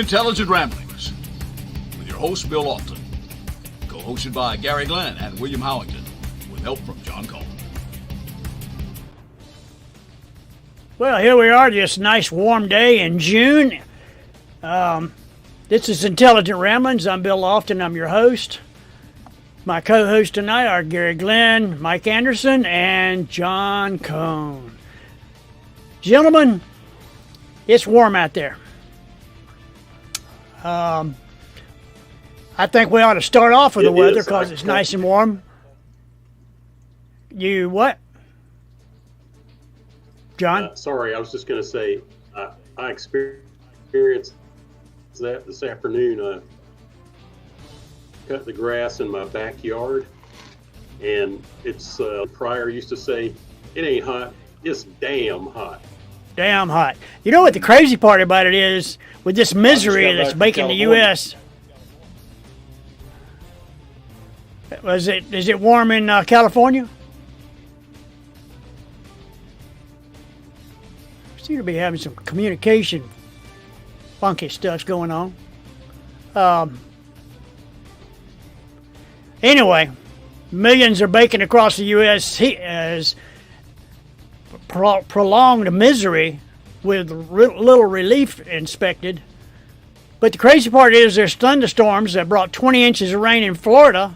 Intelligent Ramblings with your host, Bill Alton. Co-hosted by Gary Glenn and William Howington with help from John Coleman. Well, here we are, this nice warm day in June. This is Intelligent Ramblings. I'm Bill Alton. I'm your host. My co-hosts tonight are Gary Glenn, Mike Anderson, and John Cone. Gentlemen, it's warm out there. I think we ought to start off with the weather because it's nice and warm. You what? John? Sorry, I was just going to say I experienced that this afternoon. I cut the grass in my backyard, and it's Pryor used to say, "It ain't hot, it's damn hot." Damn hot. You know what the crazy part about it is, with this misery that's making the U.S. Is it warm in California? Seem to be having some communication funky stuff going on. Anyway, millions are baking across the U.S. as prolonged misery with little relief expected. But the crazy part is there's thunderstorms that brought 20 inches of rain in Florida,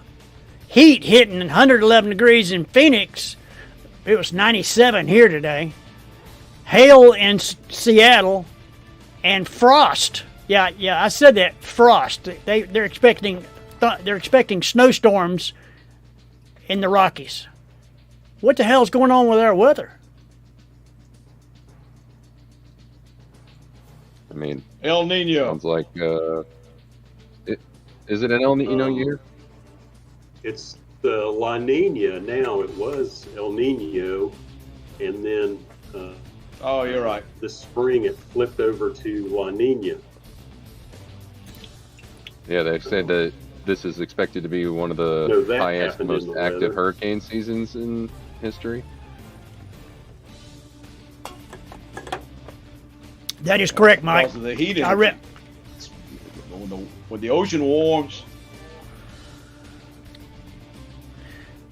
heat hitting 111 degrees in Phoenix. It was 97 here today. Hail in Seattle, and frost. Yeah, I said that, frost. They're expecting snowstorms in the Rockies. What the hell's going on with our weather? I mean, El Nino. Sounds like, is it an El Nino year? It's the La Nina now. It was El Nino, and then Oh, you're right. this spring it flipped over to La Nina. Yeah, they've said that this is expected to be one of the highest, most active hurricane seasons in history. That is correct, Mike. Because of the heat. When the ocean warms.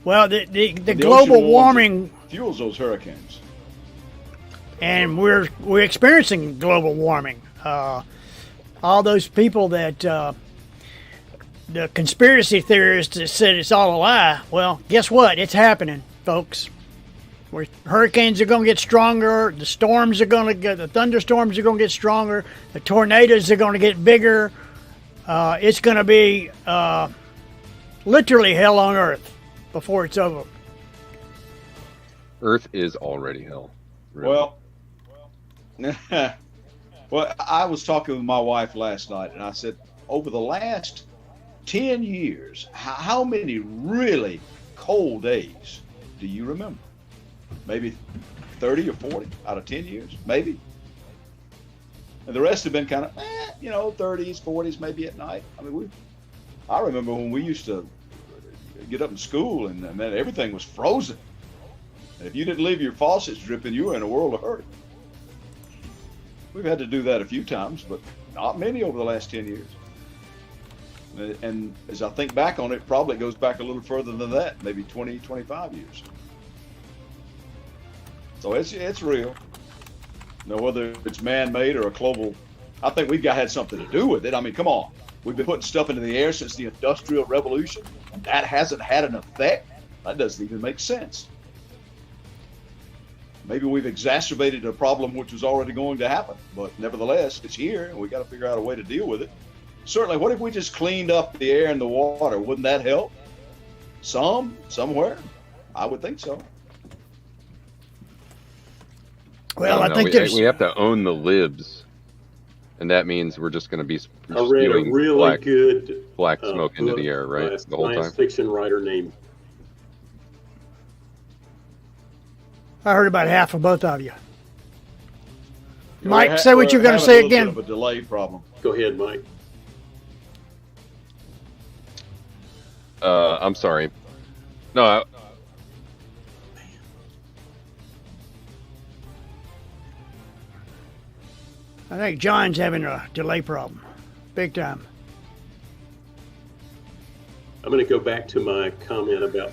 Well, the global warming fuels those hurricanes. And we're experiencing global warming. All those people that the conspiracy theorists that said it's all a lie. Well, guess what? It's happening, folks. Hurricanes are going to get stronger. The thunderstorms are going to get stronger. The tornadoes are going to get bigger. It's going to be literally hell on earth before it's over. Earth is already hell. Really. Well, I was talking with my wife last night, and I said, over the last 10 years, how many really cold days do you remember? Maybe 30 or 40 out of 10 years, maybe. And the rest have been kind of, 30s, 40s, maybe at night. I mean, I remember when we used to get up in school, and man, everything was frozen. And if you didn't leave your faucets dripping, you were in a world of hurt. We've had to do that a few times, but not many over the last 10 years. And as I think back on it, probably goes back a little further than that, maybe 20, 25 years. So it's real. Whether it's man-made or a global, I think we've had something to do with it. I mean, come on. We've been putting stuff into the air since the Industrial Revolution, and that hasn't had an effect. That doesn't even make sense. Maybe we've exacerbated a problem which was already going to happen, but nevertheless, it's here, and we got to figure out a way to deal with it. Certainly, what if we just cleaned up the air and the water? Wouldn't that help? Somewhere? I would think so. Well, I think we have to own the libs, and that means we're just going to be I read a really good black smoke into the air, right? The whole time. Science fiction writer named. I heard about half of both of you. Mike, say what you're going to say again. Bit of a delay problem. Go ahead, Mike. I'm sorry. No. I think John's having a delay problem. big time. I'm going to go back to my comment about.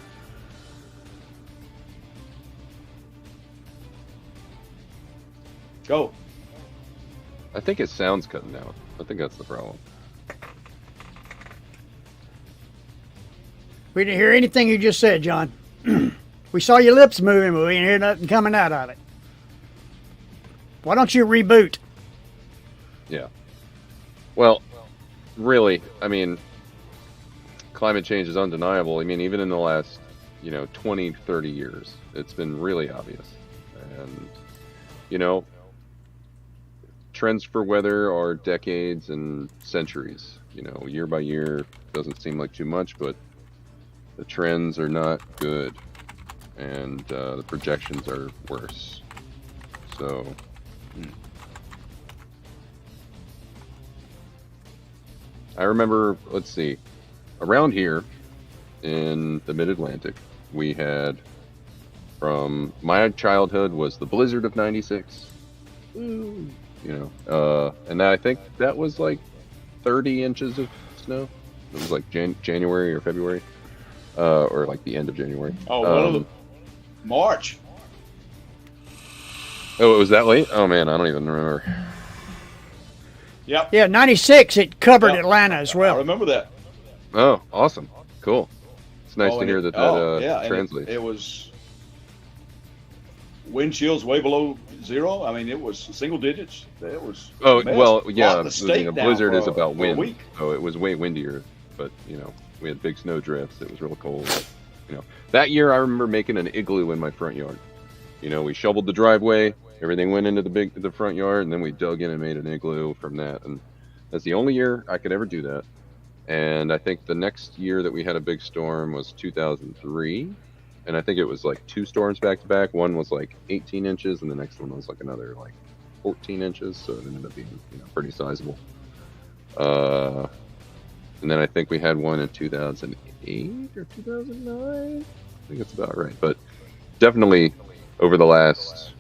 Go. I think his sound's cutting out. I think that's the problem. We didn't hear anything you just said, John. We saw your lips moving, but we didn't hear nothing coming out of it. Why don't you reboot? Yeah. Well, really, I mean, climate change is undeniable. I mean, even in the last, 20, 30 years, it's been really obvious. And, trends for weather are decades and centuries. Year by year doesn't seem like too much, but the trends are not good. And the projections are worse. So... I remember, let's see, around here in the mid-Atlantic, we had, from my childhood was the blizzard of 96. And I think that was like 30 inches of snow. It was like January or February, or like the end of January. Oh, March. Oh, it was that late? Oh man, I don't even remember. Yep. Yeah, 96, it covered Atlanta as well. I remember that. Oh, awesome. Cool. It's nice to hear that translates. It was wind chills way below zero. I mean, it was single digits. It was. Oh, well, yeah. The blizzard is about wind. So it was way windier. But, we had big snow drifts. It was real cold. But, that year I remember making an igloo in my front yard. We shoveled the driveway. Everything went into the front yard, and then we dug in and made an igloo from that. And that's the only year I could ever do that. And I think the next year that we had a big storm was 2003. And I think it was like 2 storms back to back. One was like 18 inches, and the next one was like another like 14 inches. So it ended up being pretty sizable. And then I think we had one in 2008 or 2009. I think that's about right. But definitely over the last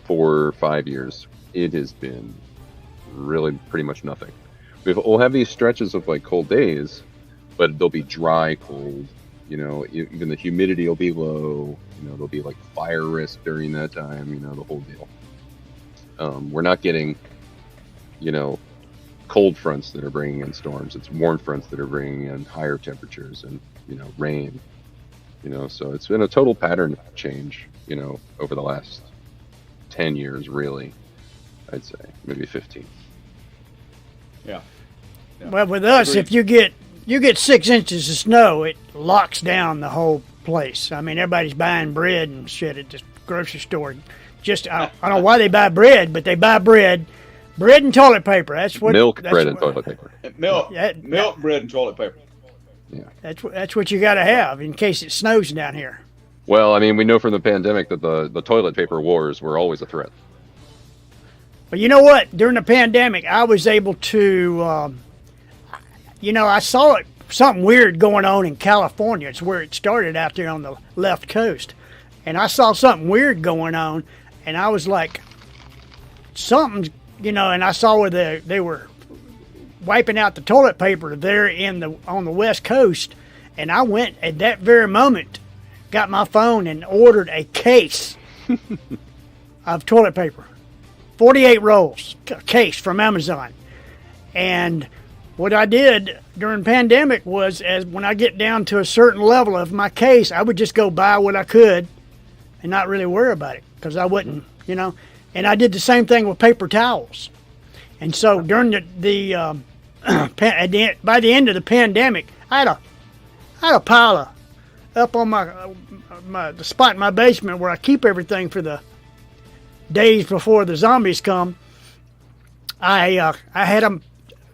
4 or 5 years, it has been really pretty much nothing. We'll have these stretches of like cold days, but they'll be dry cold. Even the humidity will be low. There'll be like fire risk during that time. The whole deal. We're not getting, cold fronts that are bringing in storms. It's warm fronts that are bringing in higher temperatures and rain. So it's been a total pattern change. Over the last 10 years, really, I'd say maybe 15. Yeah. Well, with us, if you get 6 inches of snow, it locks down the whole place. I mean, everybody's buying bread and shit at the grocery store. I don't know why they buy bread, but they buy bread and toilet paper. That's what bread, and toilet paper. Milk, bread, and toilet paper. Yeah. That's what you got to have in case it snows down here. Well, I mean, we know from the pandemic that the toilet paper wars were always a threat. But you know what? During the pandemic, I was able to, I saw something weird going on in California. It's where it started out there on the left coast. And I saw something weird going on, and I was like, something's, and I saw where they were wiping out the toilet paper there on the west coast. And I went at that very moment, got my phone and ordered a case of toilet paper. 48 rolls, a case from Amazon. And what I did during pandemic was, when I get down to a certain level of my case, I would just go buy what I could and not really worry about it, because I wouldn't, And I did the same thing with paper towels. And so during by the end of the pandemic, I had a pile up on the spot in my basement where I keep everything for the days before the zombies come. I had them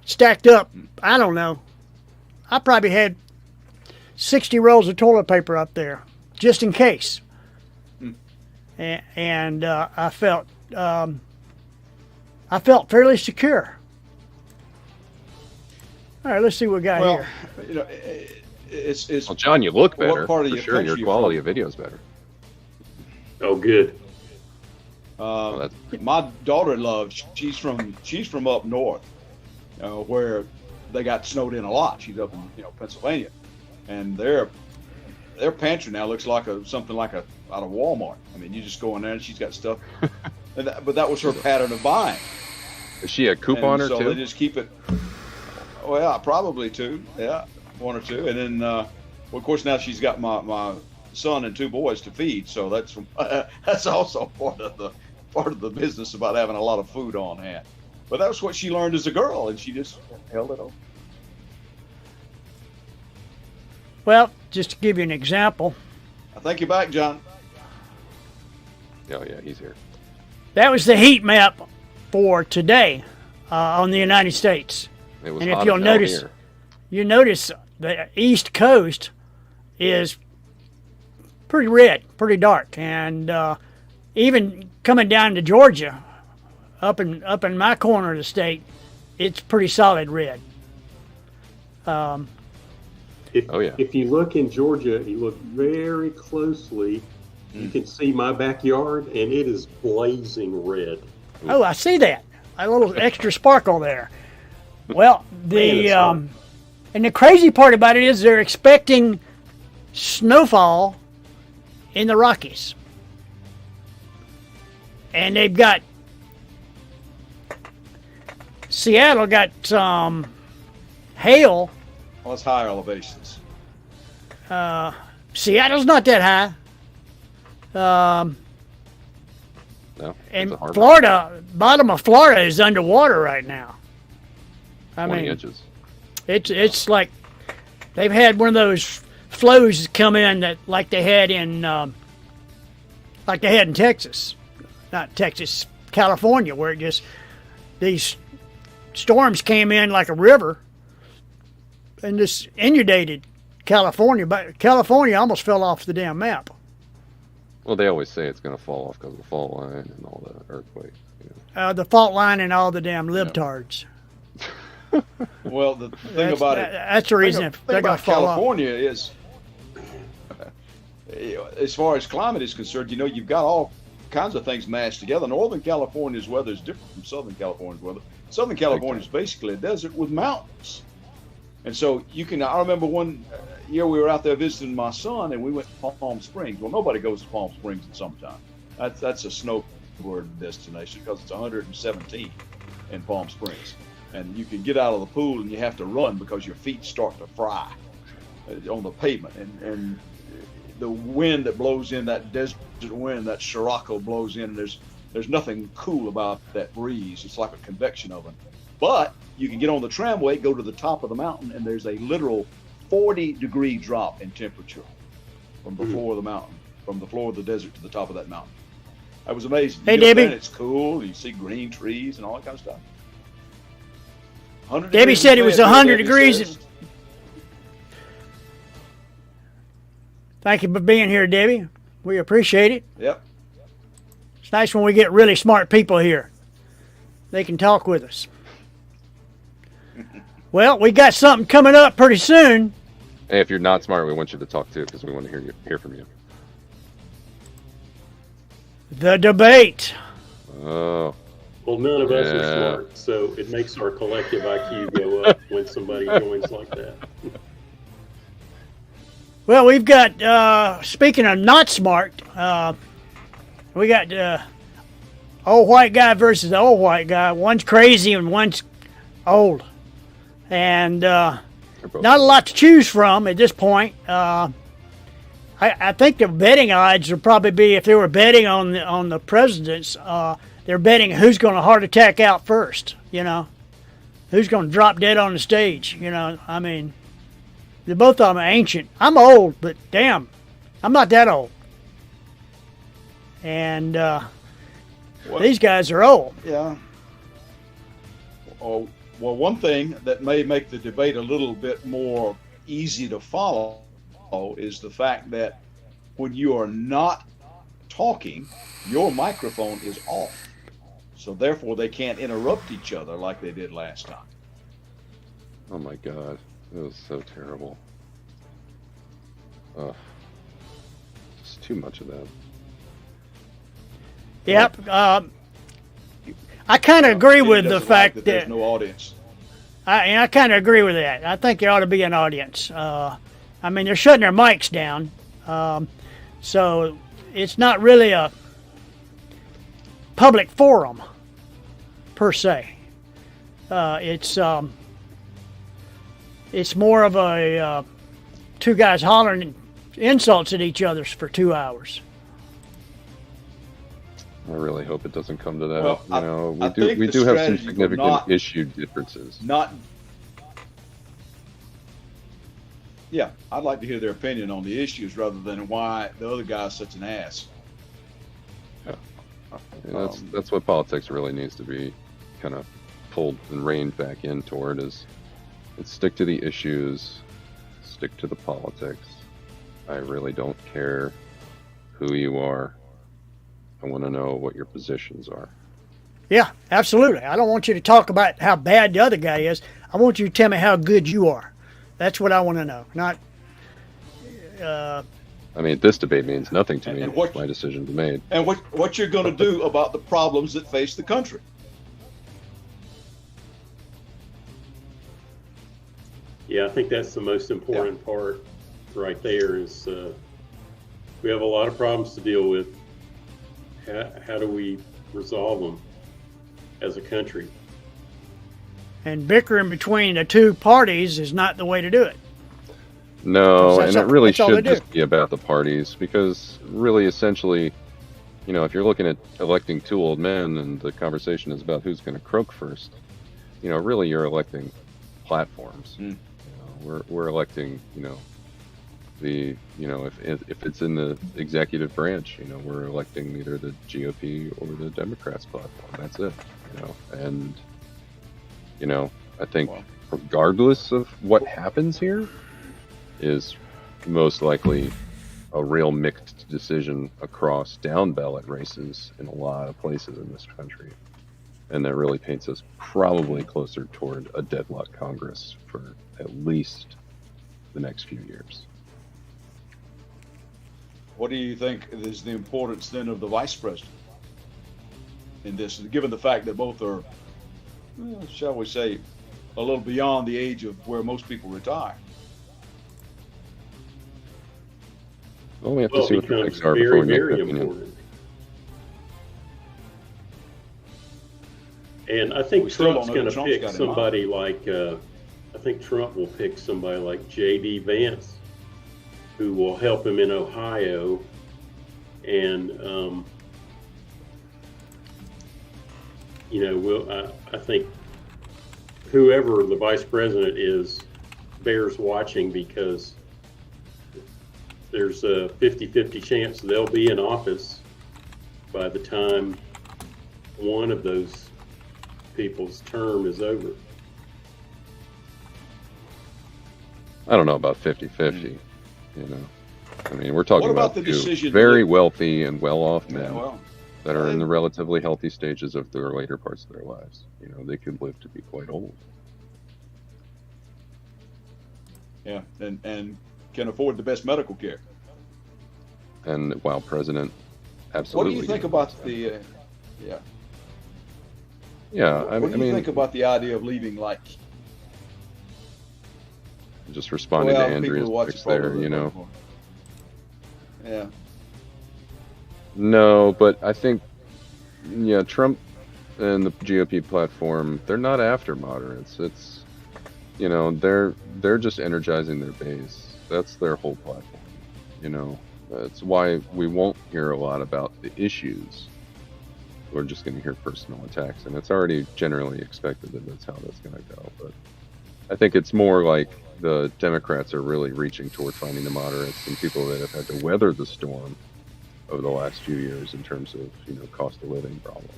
stacked up. I don't know. I probably had 60 rolls of toilet paper up there, just in case. And I felt fairly secure. All right, let's see what we got here. It's well, John, you look better. Part of for your sure, your quality of video is better. Oh, good. My daughter-in-law, she's from up north, where they got snowed in a lot. She's up in Pennsylvania, and their pantry now looks like something like out of Walmart. I mean, you just go in there and she's got stuff. But that was her pattern of buying. Is she a coupon or so two? They just keep it. Well, probably two. Yeah, one or two, and then well, of course now she's got my son and 2 boys to feed. So that's also part of the business about having a lot of food on hand. But that's what she learned as a girl, and she just held it on. Well, just to give you an example, I think you're back, John. Oh yeah, he's here. that was the heat map for today on the United States. It was And if hot you'll as hell notice, here. you notice the East Coast is pretty red, pretty dark, and even coming down to Georgia, up in my corner of the state, it's pretty solid red. If you look in Georgia, you look very closely, you can see my backyard, and it is blazing red. Oh, I see that. A little extra sparkle there. Well, and the crazy part about it is they're expecting snowfall in the Rockies. And they've got Seattle got some hail. Well, it's higher elevations. Seattle's not that high. No, And it's a harbor. Florida, bottom of Florida is underwater right now. I 20 mean, inches. it's like they've had one of those flows come in that like they had in Texas, not Texas, California, where it just these storms came in like a river and just inundated California. But California almost fell off the damn map. Well, they always say it's going to fall off because of the fault line and all the earthquakes. The fault line and all the damn libtards. Well, the thing about it, that's the reason thing they're going about to fall off. California is, as far as climate is concerned, you've got all kinds of things mashed together. Northern California's weather is different from Southern California's weather. Southern California is basically a desert with mountains. And so I remember one year we were out there visiting my son, and we went to Palm Springs. Well, nobody goes to Palm Springs in summertime. That's a snowboard destination because it's 117 in Palm Springs. And you can get out of the pool and you have to run because your feet start to fry on the pavement. And the wind that blows in, that desert wind, that Scirocco blows in, there's nothing cool about that breeze. It's like a convection oven. But you can get on the tramway, go to the top of the mountain, and there's a literal 40-degree drop in temperature from the floor of the mountain, from the floor of the desert to the top of that mountain. That was amazing. Hey, You get up there Debbie. and it's cool. You see green trees and all that kind of stuff. 100 Debbie degrees said it in was bed, 100 Debbie degrees. says. Thank you for being here, Debbie. We appreciate it. Yep. It's nice when we get really smart people here. They can talk with us. Well, we got something coming up pretty soon. Hey, if you're not smart, we want you to talk too because we want to hear from you. The debate. Oh, Well, none of us Yeah. are smart, so it makes our collective IQ go up when somebody joins like that. Well, we've got, speaking of not smart, we got old white guy versus the old white guy. One's crazy and one's old. And they're both- not a lot to choose from at this point. I think the betting odds would probably be, if they were betting on the presidents, they're betting who's going to heart attack out first, who's going to drop dead on the stage, I mean, they're both of them are ancient. I'm old, but damn, I'm not that old. And these guys are old. Yeah. Oh, well, one thing that may make the debate a little bit more easy to follow is the fact that when you are not talking, your microphone is off. So therefore, they can't interrupt each other like they did last time. Oh my God, it was so terrible. Ugh. Just too much of that. Yep. I kind of agree Kenny with the doesn't like fact that there's that no audience. I kind of agree with that. I think there ought to be an audience. I mean, they're shutting their mics down, so it's not really a public forum per se. It's more of a two guys hollering insults at each other for 2 hours. I really hope it doesn't come to that. Well, we do have some significant issue differences. Yeah, I'd like to hear their opinion on the issues rather than why the other guy's such an ass. Yeah, that's what politics really needs to be kind of pulled and reined back in toward is stick to the issues, stick to the politics. I really don't care who you are. I want to know what your positions are. Yeah, absolutely. I don't want you to talk about how bad the other guy is. I want you to tell me how good you are. That's what I want to know. Not. I mean, this debate means nothing to me. My decision's made. And what you're going to do about the problems that face the country. Yeah, I think that's the most important part right there is we have a lot of problems to deal with. How do we resolve them as a country? And bickering between the two parties is not the way to do it. No, and it really should just be about the parties because really, essentially, if you're looking at electing two old men and the conversation is about who's going to croak first, really you're platforms. We're electing, if it's in the executive branch, we're electing either the GOP or the Democrats platform. That's it, and I think regardless of what happens here is most likely a real mixed decision across down ballot races in a lot of places in this country. And that really paints us probably closer toward a deadlock Congress for at least the next few years. What do you think is the importance then of the vice president in this, given the fact that both are, shall we say, a little beyond the age of where most people retire? Well, we have to see what the picks are before we make that opinion. And I think Trump's going to pick somebody like, I think Trump will pick somebody like J.D. Vance, who will help him in Ohio. And, I think whoever the vice president is bears watching because there's a 50-50 chance they'll be in office by the time one of those people's term is over. I don't know about 50-50, I mean, we're talking about the decision very wealthy and well-off men that are in the relatively healthy stages of their later parts of their lives. They could live to be quite old. Yeah, and can afford the best medical care. And while president, absolutely. What do you think about the? Yeah, what do you think about the idea of leaving just responding to Andrea's picks there, Yeah. No, but I think, Trump and the GOP platform, they're not after moderates. It's, they're just energizing their base. That's their whole platform, That's why we won't hear a lot about the issues. We're just going to hear personal attacks, and it's already generally expected that that's how that's going to go. But I think it's more like the Democrats are really reaching toward finding the moderates and people that have had to weather the storm over the last few years in terms of, cost of living problems.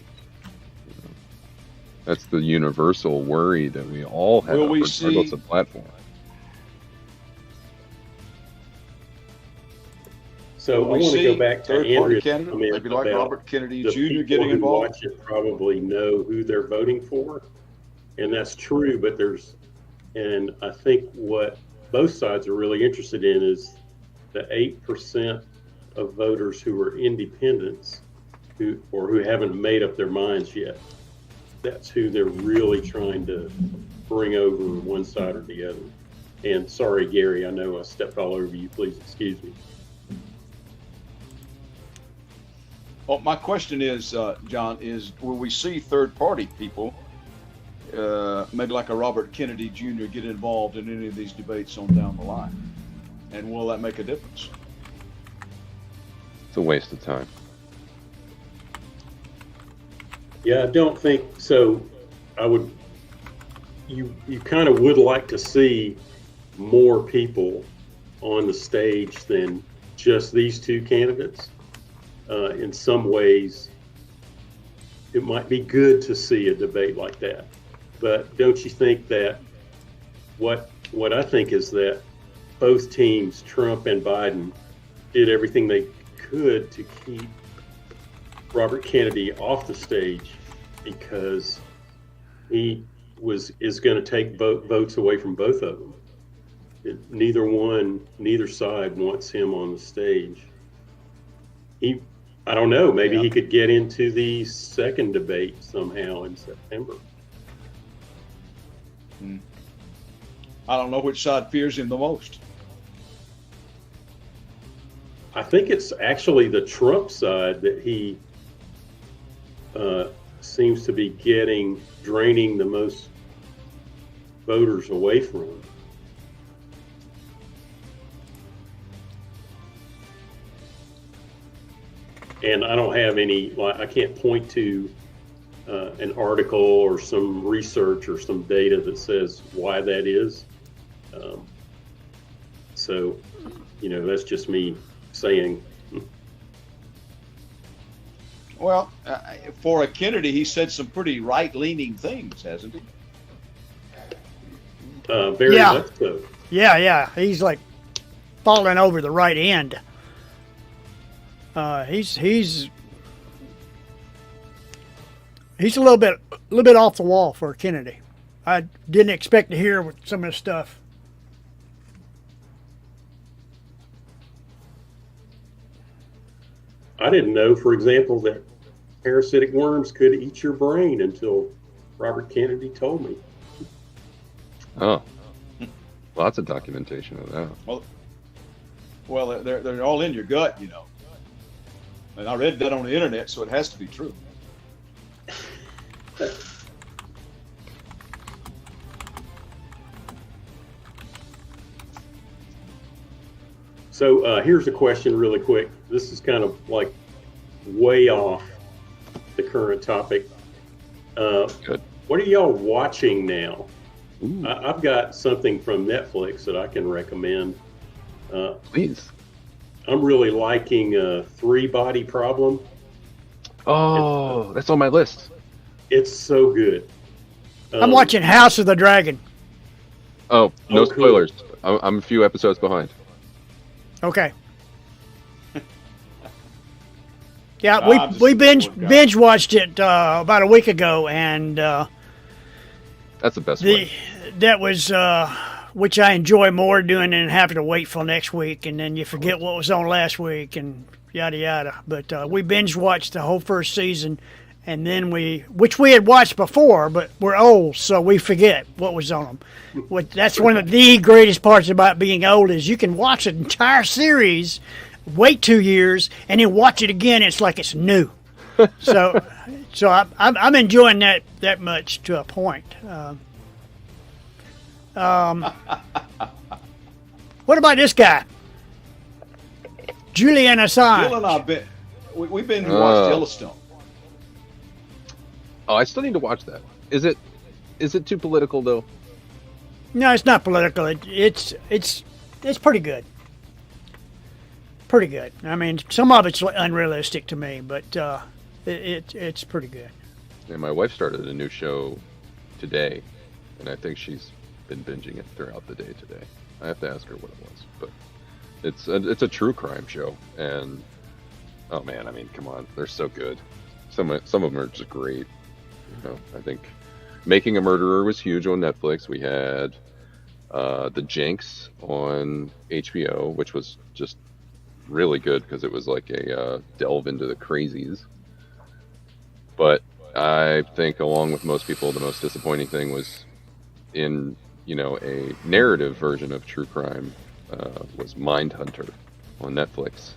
That's the universal worry that we all have, regardless of platform. So I want to go back to Andrea's comment maybe like about Robert Kennedy the Jr. getting involved. Watch it probably know who they're voting for, and that's true. But and I think what both sides are really interested in is the 8% of voters who are independents, who haven't made up their minds yet. That's who they're really trying to bring over one side or the other. And sorry, Gary, I know I stepped all over you. Please excuse me. Well, my question is, John, will we see third-party people, maybe like a Robert Kennedy Jr., get involved in any of these debates on down the line? And will that make a difference? It's a waste of time. Yeah, I don't think so. You kind of would like to see more people on the stage than just these two candidates. In some ways, it might be good to see a debate like that. But don't you think that what I think is that both teams, Trump and Biden, did everything they could to keep Robert Kennedy off the stage because he is going to take votes away from both of them. Neither side wants him on the stage. I don't know, maybe he could get into the second debate somehow in September. I don't know which side fears him the most. I think it's actually the Trump side that he seems to be draining the most voters away from. And I don't have I can't point to an article or some research or some data that says why that is. So, that's just me saying. Well, for a Kennedy, he said some pretty right-leaning things, hasn't he? Very much so. Yeah. He's like falling over the right end. He's a little bit off the wall for Kennedy. I didn't expect to hear some of his stuff. I didn't know, for example, that parasitic worms could eat your brain until Robert Kennedy told me. Oh, lots of documentation of that. Well, they're all in your gut, And I read that on the internet, so it has to be true. So here's a question really quick. This is kind of like way off the current topic. Good. What are y'all watching now? I've got something from Netflix that I can recommend. Please. I'm really liking Three Body Problem. Oh, that's on my list. It's so good. I'm watching House of the Dragon. Oh, no cool. spoilers. I'm a few episodes behind. Okay. Yeah, we binge watched it about a week ago, and that's the best way. That was which I enjoy more doing than having to wait till next week, and then you forget what was on last week and yada yada. But we binge watched the whole first season, and then which we had watched before, but we're old, so we forget what was on them. That's one of the greatest parts about being old is you can watch an entire series, wait 2 years, and then watch it again. It's like it's new. So I'm enjoying that much to a point. What about this guy, Julian Assange? Bill and I we've been to watch Yellowstone. Oh, I still need to watch that. Is it too political though? No, it's not political. It's pretty good. Pretty good. I mean, some of it's unrealistic to me, but it's pretty good. Yeah, my wife started a new show today, and I think she's been binging it throughout the day today. I have to ask her what it was, but it's a true crime show, and oh man, I mean, come on, they're so good. Some of them are just great. I think Making a Murderer was huge on Netflix. We had The Jinx on HBO, which was just really good because it was like a delve into the crazies. But I think, along with most people, the most disappointing thing was in a narrative version of true crime was Mindhunter on Netflix,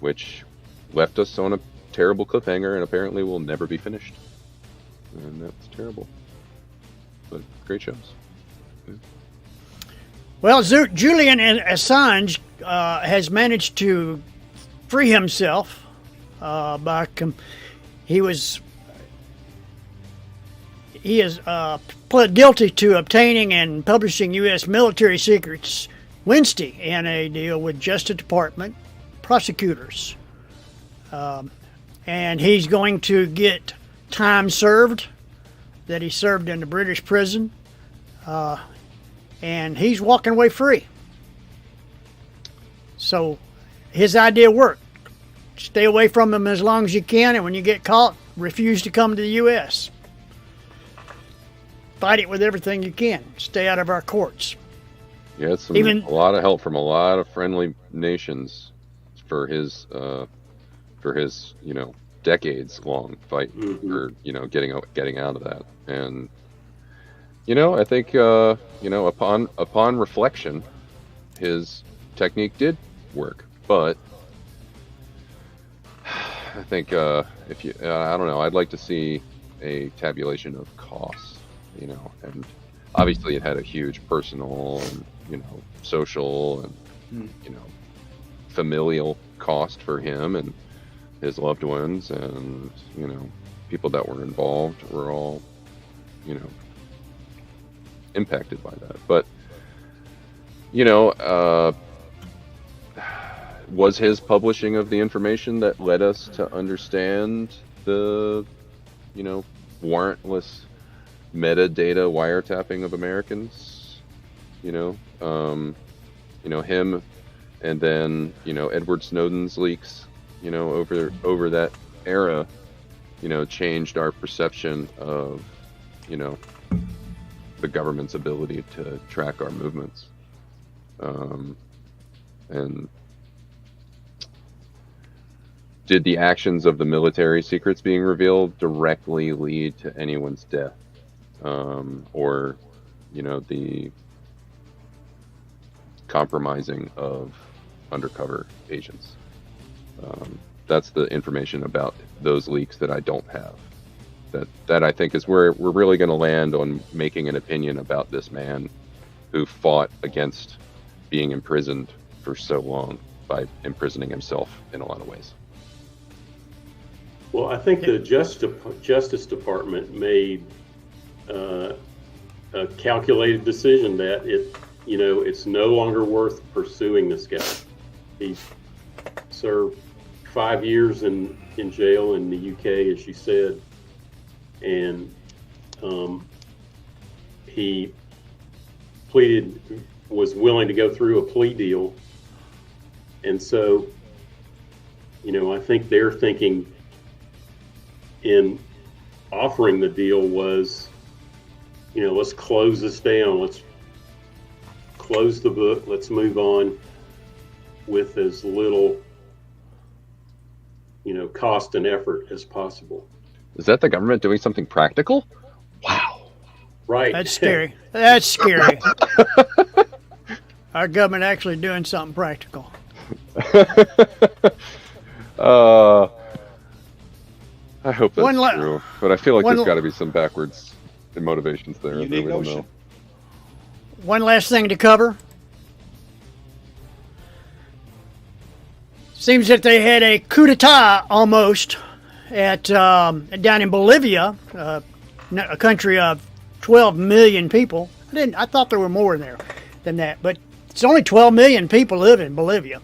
which left us on a terrible cliffhanger and apparently will never be finished. And that's terrible. But great shows. Yeah. Well, Julian Assange has managed to free himself he is pled guilty to obtaining and publishing U.S. military secrets Wednesday in a deal with Justice Department prosecutors. And he's going to get time served that he served in the British prison. And he's walking away free. So his idea worked. Stay away from him as long as you can, and when you get caught, refuse to come to the U.S. Fight it with everything you can. Stay out of our courts. Yeah, it's a lot of help from a lot of friendly nations for his decades-long fight for getting out of that. And I think upon reflection, his technique did work. But I think I don't know, I'd like to see a tabulation of costs, and obviously it had a huge personal and social and familial cost for him and his loved ones, and people that were involved were all impacted by that. But was his publishing of the information that led us to understand the warrantless metadata wiretapping of Americans? Him, and then Edward Snowden's leaks over that era changed our perception of the government's ability to track our movements. And did the actions of the military secrets being revealed directly lead to anyone's death? Or the compromising of undercover agents? That's the information about those leaks that I don't have. That I think is where we're really going to land on making an opinion about this man who fought against being imprisoned for so long by imprisoning himself in a lot of ways. Well, I think the Justice Department made a calculated decision that it's no longer worth pursuing this guy. He's served 5 years in jail in the UK, as you said, and he was willing to go through a plea deal, and so I think their thinking in offering the deal was, let's close this down, let's close the book, let's move on with as little cost and effort as possible. Is that the government doing something practical? Wow. Right. That's scary. That's scary. Our government actually doing something practical. I hope that's true, but I feel like there's got to be some backwards motivations there. You need don't know. One last thing to cover. Seems that they had a coup d'etat almost at down in Bolivia, a country of 12 million people. I thought there were more in there than that, but it's only 12 million people live in Bolivia.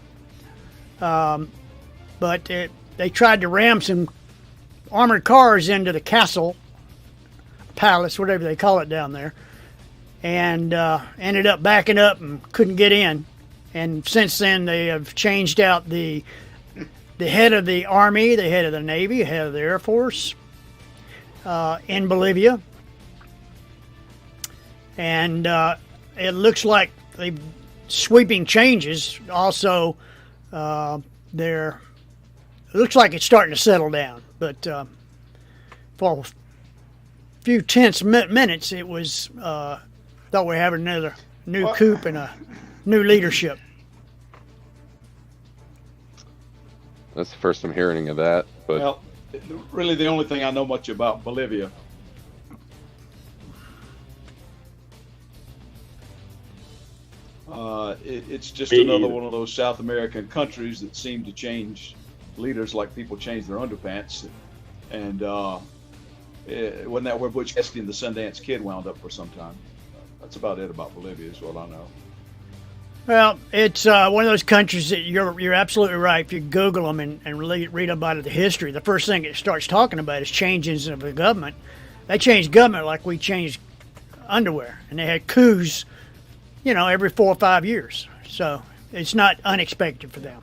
But they tried to ram some armored cars into the castle, palace, whatever they call it down there, and ended up backing up and couldn't get in. And since then, they have changed out the head of the Army, the head of the Navy, the head of the Air Force in Bolivia. And it looks like they're sweeping changes. Also, it looks like it's starting to settle down. But for a few tense minutes, it was Thought we had another new coup and a new leadership. That's the first I'm hearing of that. But well, really, the only thing I know much about Bolivia. It's just another one of those South American countries that seem to change leaders like people change their underpants. And wasn't that where Butch Cassidy and the Sundance Kid wound up for some time? That's about it about Bolivia, is what I know. Well, it's one of those countries that you're absolutely right. If you Google them and read about the history, the first thing it starts talking about is changes of the government. They changed government like we changed underwear, and they had coups, every 4 or 5 years. So it's not unexpected for them.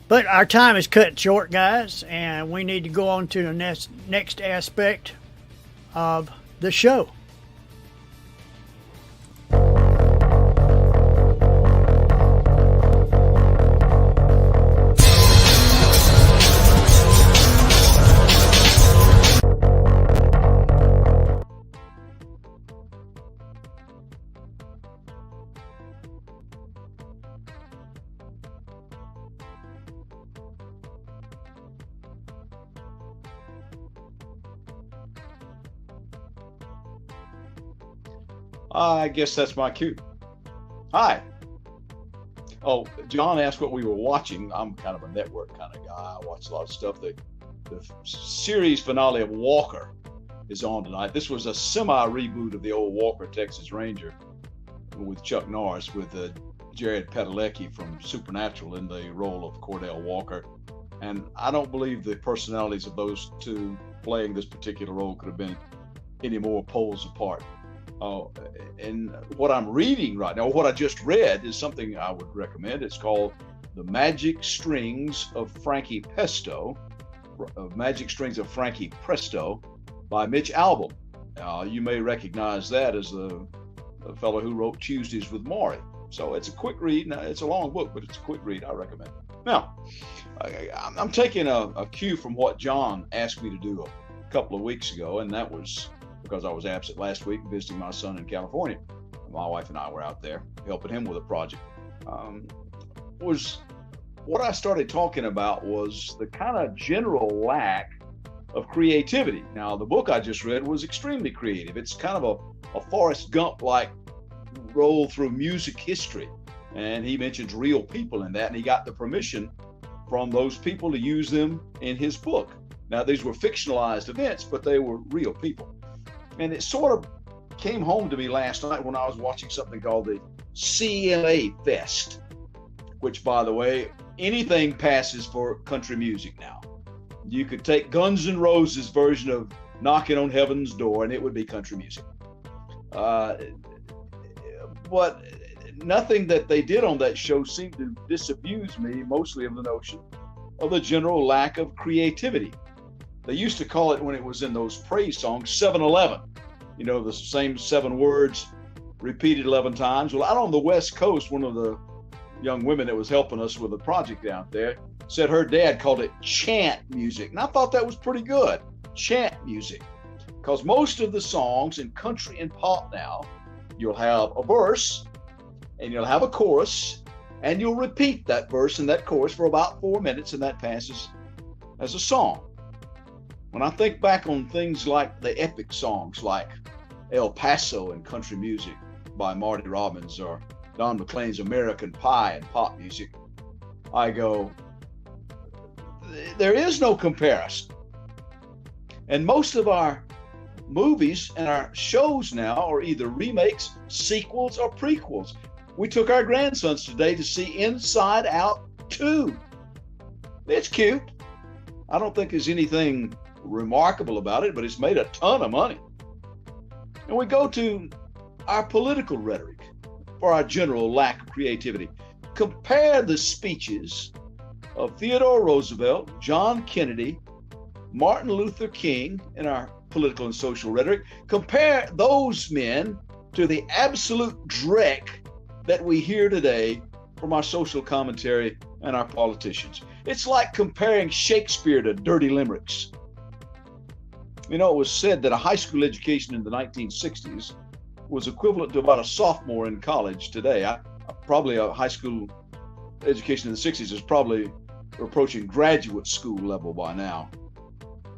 But our time is cut short, guys, and we need to go on to the next aspect of the show. I guess that's my cue. Hi. Oh, John asked what we were watching. I'm kind of a network kind of guy. I watch a lot of stuff. The series finale of Walker is on tonight. This was a semi-reboot of the old Walker, Texas Ranger with Chuck Norris, with Jared Padalecki from Supernatural in the role of Cordell Walker. And I don't believe the personalities of those two playing this particular role could have been any more poles apart. And what I'm reading right now, what I just read, is something I would recommend. It's called The Magic Strings of Frankie Presto by Mitch Albom. You may recognize that as the fellow who wrote Tuesdays with Maury. So it's a quick read. Now, it's a long book, but it's a quick read. I recommend it. Now, I'm taking a cue from what John asked me to do a couple of weeks ago, and that was because I was absent last week visiting my son in California. My wife and I were out there helping him with a project. What I started talking about was the kind of general lack of creativity. Now, the book I just read was extremely creative. It's kind of a Forrest Gump-like roll through music history. And he mentions real people in that, and he got the permission from those people to use them in his book. Now, these were fictionalized events, but they were real people. And it sort of came home to me last night when I was watching something called the CMA Fest, which, by the way, anything passes for country music now. You could take Guns N' Roses' version of Knocking on Heaven's Door, and it would be country music. But nothing that they did on that show seemed to disabuse me, mostly of the notion of the general lack of creativity. They used to call it, when it was in those praise songs, 7-Eleven. The same 7 words repeated 11 times. Well, out on the West Coast, one of the young women that was helping us with the project out there said her dad called it chant music. And I thought that was pretty good, chant music. Because most of the songs in country and pop now, you'll have a verse and you'll have a chorus, and you'll repeat that verse and that chorus for about 4 minutes, and that passes as a song. When I think back on things like the epic songs like El Paso in country music by Marty Robbins, or Don McLean's American Pie in pop music, I go, there is no comparison. And most of our movies and our shows now are either remakes, sequels, or prequels. We took our grandsons today to see Inside Out 2. It's cute. I don't think there's anything remarkable about it, but it's made a ton of money. And we go to our political rhetoric for our general lack of creativity. Compare the speeches of Theodore Roosevelt, John Kennedy, Martin Luther King in our political and social rhetoric. Compare those men to the absolute dreck that we hear today from our social commentary and our politicians. It's like comparing Shakespeare to dirty limericks. It was said that a high school education in the 1960s was equivalent to about a sophomore in college today. Probably a high school education in the 60s is probably approaching graduate school level by now.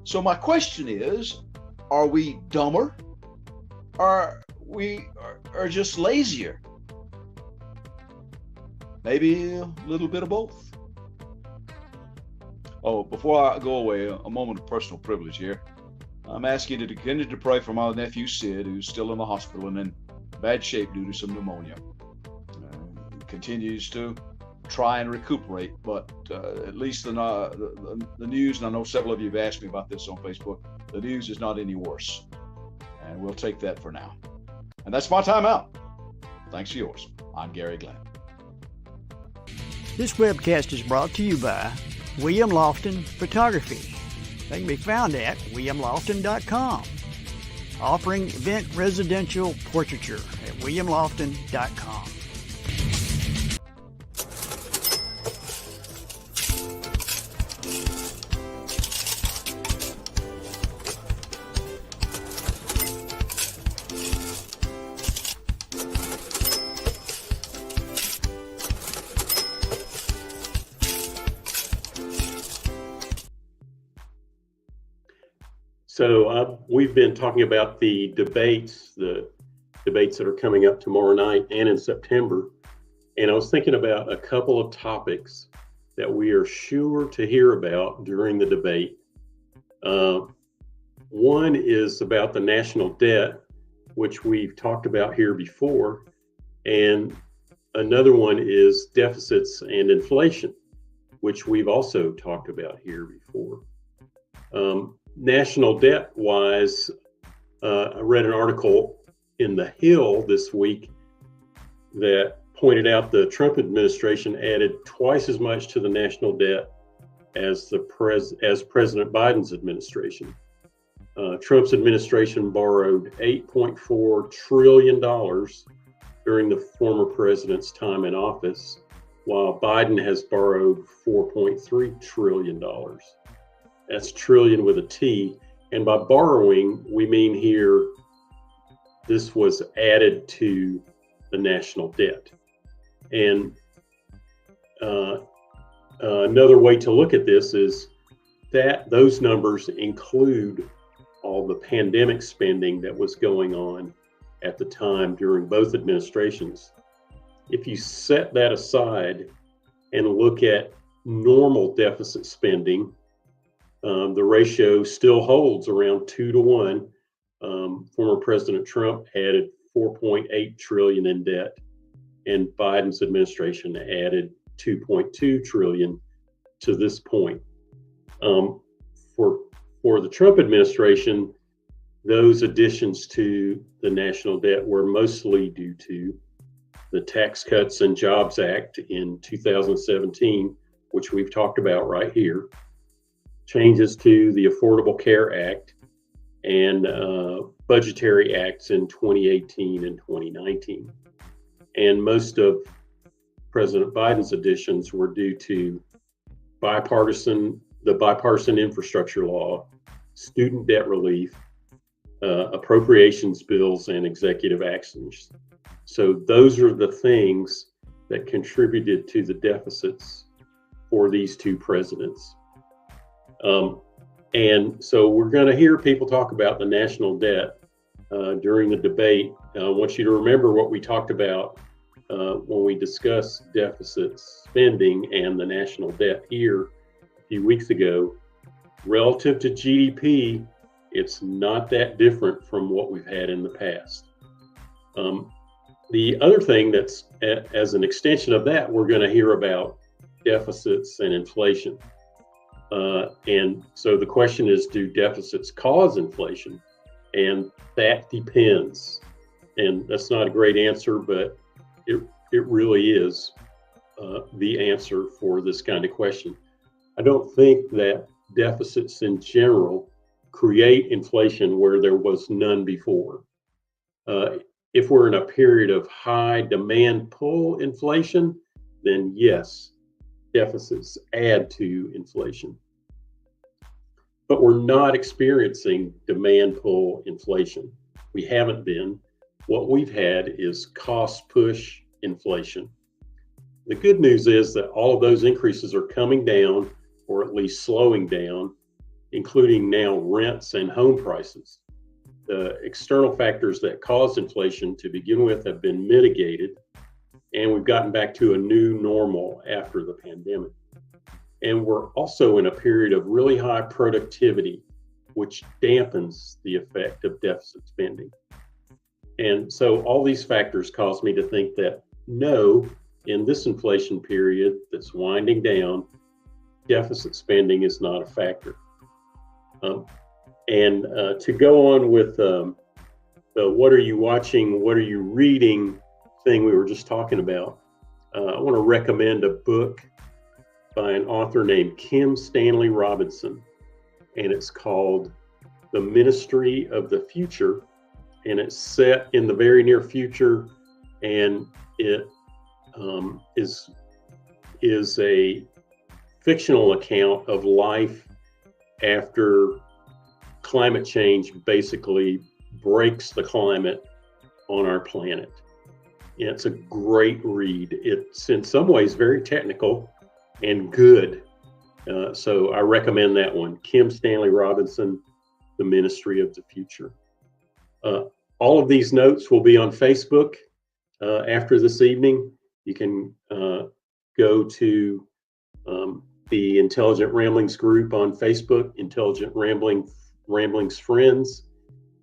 So my question is, are we dumber? Or we are just lazier? Maybe a little bit of both. Oh, before I go away, a moment of personal privilege here. I'm asking you to continue to pray for my nephew Sid, who's still in the hospital and in bad shape due to some pneumonia. Continues to try and recuperate, but at least the news, and I know several of you have asked me about this on Facebook, the news is not any worse. And we'll take that for now. And that's my time out. Thanks for yours. I'm Gary Glenn. This webcast is brought to you by William Lofton Photography. They can be found at williamlofton.com. Offering event residential portraiture at williamlofton.com. So we've been talking about the debates that are coming up tomorrow night and in September. And I was thinking about a couple of topics that we are sure to hear about during the debate. One is about the national debt, which we've talked about here before. And another one is deficits and inflation, which we've also talked about here before. National debt wise, I read an article in The Hill this week that pointed out the Trump administration added twice as much to the national debt as President Biden's administration. Trump's administration borrowed $8.4 trillion during the former president's time in office, while Biden has borrowed $4.3 trillion. That's trillion with a T. And by borrowing, we mean here this was added to the national debt. And another way to look at this is that those numbers include all the pandemic spending that was going on at the time during both administrations. If you set that aside and look at normal deficit spending, the ratio still holds around 2-to-1. Former President Trump added $4.8 trillion in debt, and Biden's administration added $2.2 trillion to this point. For the Trump administration, those additions to the national debt were mostly due to the Tax Cuts and Jobs Act in 2017, which we've talked about right here, changes to the Affordable Care Act, and budgetary acts in 2018 and 2019. And most of President Biden's additions were due to the bipartisan infrastructure law, student debt relief, appropriations bills, and executive actions. So those are the things that contributed to the deficits for these two presidents. And so we're going to hear people talk about the national debt during the debate. I want you to remember what we talked about when we discussed deficit spending and the national debt here a few weeks ago. Relative to GDP, it's not that different from what we've had in the past. The other thing that's as an extension of that, we're going to hear about deficits and inflation. And so the question is, do deficits cause inflation? And that depends. And that's not a great answer, but it really is the answer for this kind of question. I don't think that deficits in general create inflation where there was none before. If we're in a period of high demand pull inflation, then yes, deficits add to inflation. But we're not experiencing demand pull inflation. We haven't been. what we've had is cost push inflation. The good news is that all of those increases are coming down, or at least slowing down, including now rents and home prices. The external factors that caused inflation to begin with have been mitigated, and we've gotten back to a new normal after the pandemic. And we're also in a period of really high productivity, which dampens the effect of deficit spending. And so all these factors cause me to think that no, in this inflation period that's winding down, deficit spending is not a factor. And to go on with the what are you watching, what are you reading thing we were just talking about, I want to recommend a book by an author named Kim Stanley Robinson, and it's called The Ministry of the Future, and it's set in the very near future, and it is a fictional account of life after climate change basically breaks the climate on our planet. And it's a great read. It's in some ways very technical and good. So I recommend that one. Kim Stanley Robinson, The Ministry of the Future. All of these notes will be on Facebook after this evening. You can go to the Intelligent Ramblings group on Facebook, Intelligent Ramblings Friends,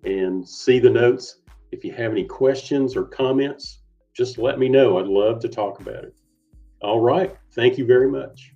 and see the notes. If you have any questions or comments, just let me know. I'd love to talk about it. All right. Thank you very much.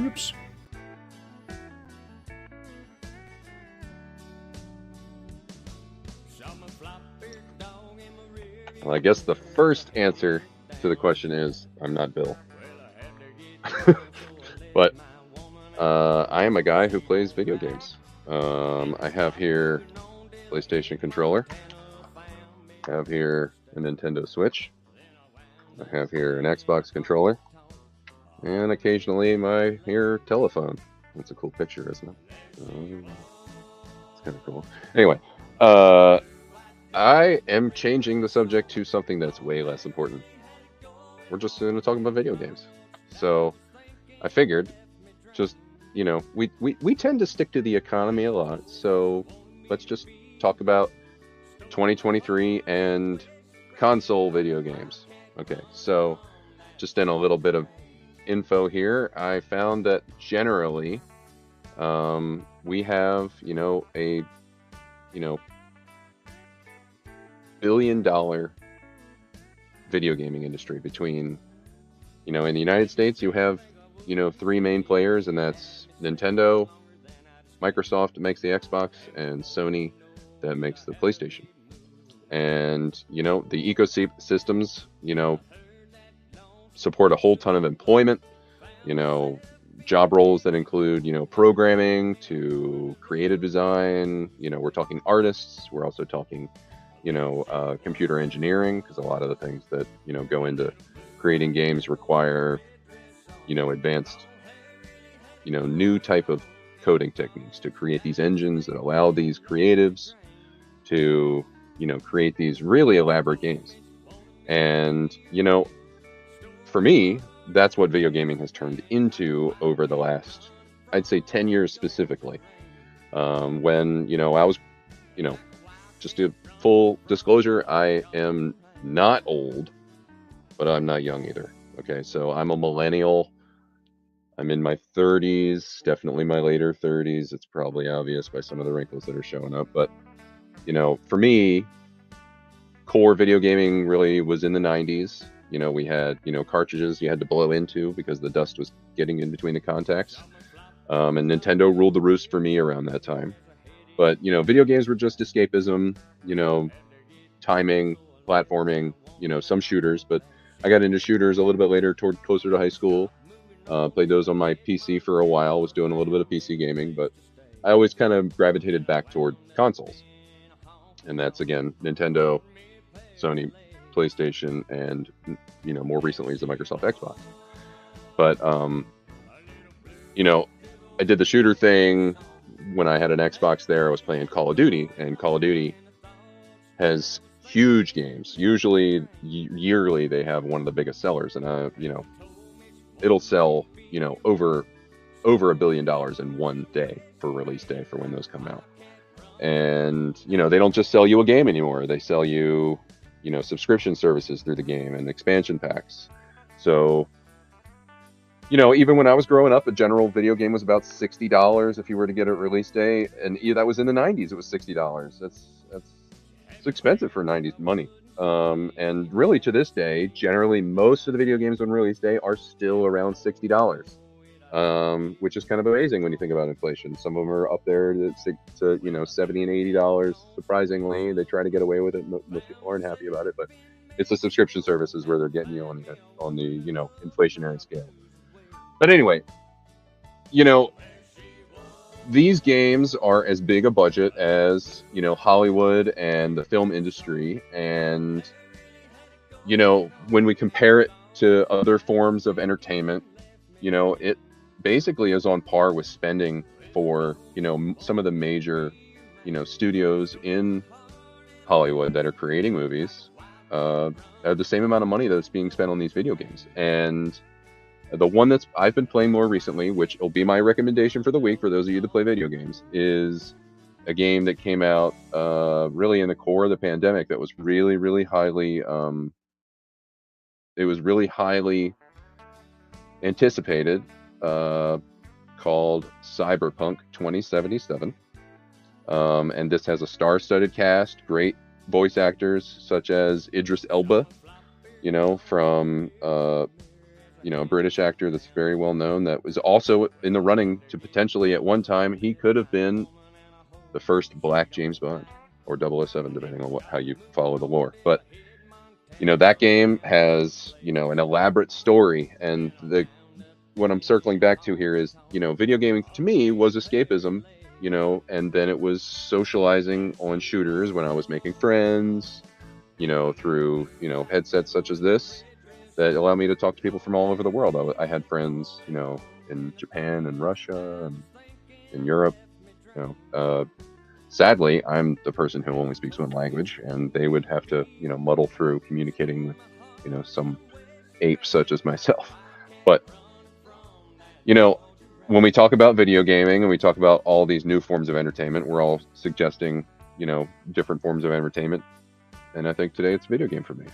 Oops. Well, I guess the first answer to the question is I'm not Bill. But I am a guy who plays video games. I have here a PlayStation controller. I have here a Nintendo Switch. I have here an Xbox controller. And occasionally my here telephone. That's a cool picture, isn't it? It's kind of cool. Anyway, I am changing the subject to something that's way less important. We're just going to talk about video games. So I figured, just, you know, we tend to stick to the economy a lot. So let's just talk about 2023 and console video games. Okay, so just in a little bit of info here, I found that generally we have, a billion-dollar video gaming industry between, in the United States you have, three main players, and that's Nintendo, Microsoft that makes the Xbox, and Sony that makes the PlayStation. And, the ecosystems, support a whole ton of employment, job roles that include, programming to creative design. We're talking artists. We're also talking, computer engineering, because a lot of the things that, go into creating games require, advanced, new type of coding techniques to create these engines that allow these creatives to, create these really elaborate games. And, for me, that's what video gaming has turned into over the last, I'd say 10 years specifically. When, I was, just a full disclosure, I am not old, but I'm not young either. Okay, so I'm a millennial. I'm in my 30s, definitely my later 30s. It's probably obvious by some of the wrinkles that are showing up. But, for me, core video gaming really was in the 90s. You know, we had, you know, cartridges you had to blow into because the dust was getting in between the contacts. And Nintendo ruled the roost for me around that time. But, you know, video games were just escapism, you know, timing, platforming, you know, some shooters. But I got into shooters a little bit later, toward closer to high school. Played those on my PC for a while, was doing a little bit of PC gaming, but I always kind of gravitated back toward consoles. And that's, again, Nintendo, Sony, PlayStation, and, you know, more recently is the Microsoft Xbox. But, you know, I did the shooter thing when I had an Xbox there. I was playing Call of Duty, and Call of Duty has huge games. Usually, yearly, they have one of the biggest sellers, and, you know, it'll sell, you know, over $1 billion in one day for release day for when those come out. And, you know, they don't just sell you a game anymore. They sell you, you know, subscription services through the game and expansion packs. So, you know, even when I was growing up, a general video game was about $60 if you were to get it release day, and that was in the 90s. It was $60. It's expensive for 90s money. And really, to this day, generally most of the video games on release day are still around $60, which is kind of amazing when you think about inflation. Some of them are up there to you know, $70 and $80. Surprisingly, they try to get away with it. Most people aren't happy about it, but it's the subscription services where they're getting you on the you know, inflationary scale. But anyway, you know, these games are as big a budget as, you know, Hollywood and the film industry. And, you know, when we compare it to other forms of entertainment, you know, it basically is on par with spending for, you know, some of the major, you know, studios in Hollywood that are creating movies, have the same amount of money that's being spent on these video games. And the one that's I've been playing more recently, which will be my recommendation for the week for those of you that play video games, is a game that came out really in the core of the pandemic that was really, really highly anticipated, called Cyberpunk 2077. And this has a star-studded cast, great voice actors such as Idris Elba, you know, from you know, a British actor that's very well known, that was also in the running to potentially at one time he could have been the first black James Bond, or 007, depending on how you follow the lore. But, you know, that game has, you know, an elaborate story, and what I'm circling back to here is, you know, video gaming to me was escapism, you know, and then it was socializing on shooters when I was making friends, you know, through, you know, headsets such as this that allow me to talk to people from all over the world. I had friends, you know, in Japan and Russia and in Europe. You know, sadly, I'm the person who only speaks one language, and they would have to, you know, muddle through communicating with, you know, some ape such as myself. But, you know, when we talk about video gaming and we talk about all these new forms of entertainment, we're all suggesting, you know, different forms of entertainment. And I think today it's video game for me.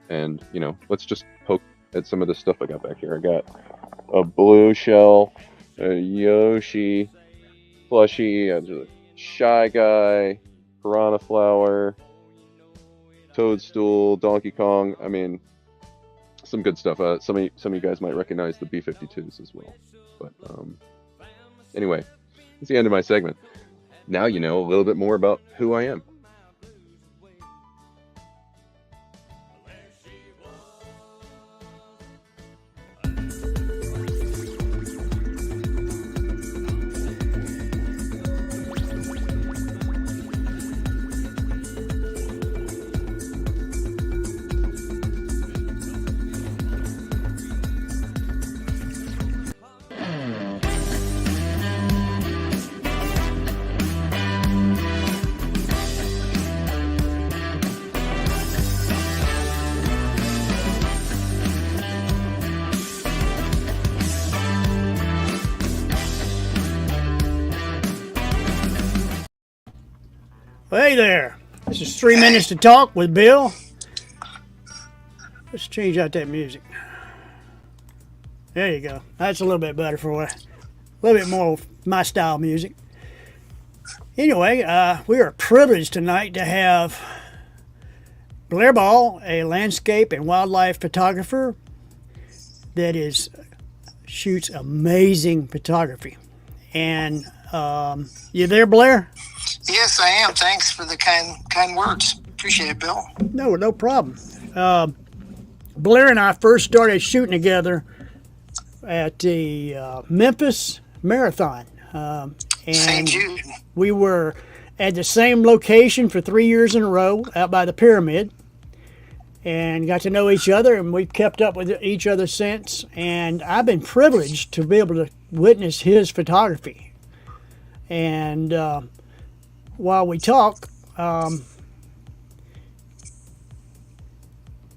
And, you know, let's just poke at some of the stuff I got back here. I got a blue shell, a Yoshi plushie, a Shy Guy, Piranha Flower, Toadstool, Donkey Kong. I mean, some good stuff. Some of you guys might recognize the B-52s as well. But anyway, that's the end of my segment. Now you know a little bit more about who I am. Hey there, this is 3 Minutes to Talk with Bill. Let's change out that music. There you go. That's a little bit better for you. A little bit more my style music. Anyway, we are privileged tonight to have Blair Ball, a landscape and wildlife photographer that shoots amazing photography. And you there, Blair? Yes, I am. Thanks for the kind words. Appreciate it, Bill. No problem. Blair and I first started shooting together at the Memphis Marathon. St. Jude. We were at the same location for 3 years in a row out by the pyramid and got to know each other, and we've kept up with each other since. And I've been privileged to be able to witness his photography. And while we talk,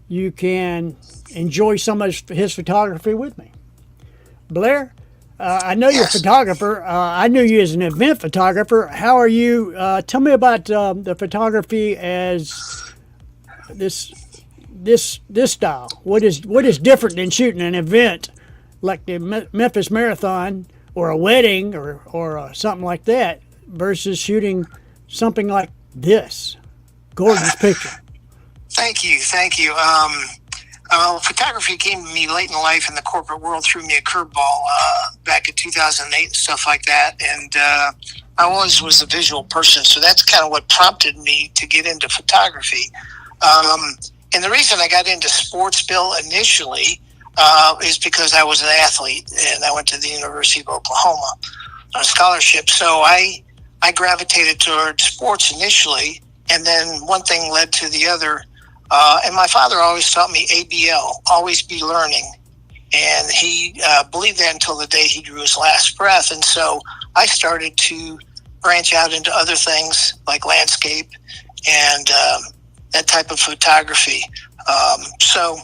you can enjoy some of his photography with me. Blair, I know you're a photographer. I knew you as an event photographer. How are you? Tell me about the photography as this style. What is different than shooting an event like the Memphis Marathon or a wedding or something like that versus shooting something like this gorgeous picture? Thank you. Photography came to me late in life in the corporate world, threw me a curveball back in 2008 and stuff like that. And I always was a visual person, so that's kind of what prompted me to get into photography. And the reason I got into sports, Bill, initially is because I was an athlete, and I went to the University of Oklahoma on a scholarship. So I gravitated toward sports initially, and then one thing led to the other. And my father always taught me ABL, always be learning. And he believed that until the day he drew his last breath. And so I started to branch out into other things like landscape and that type of photography. So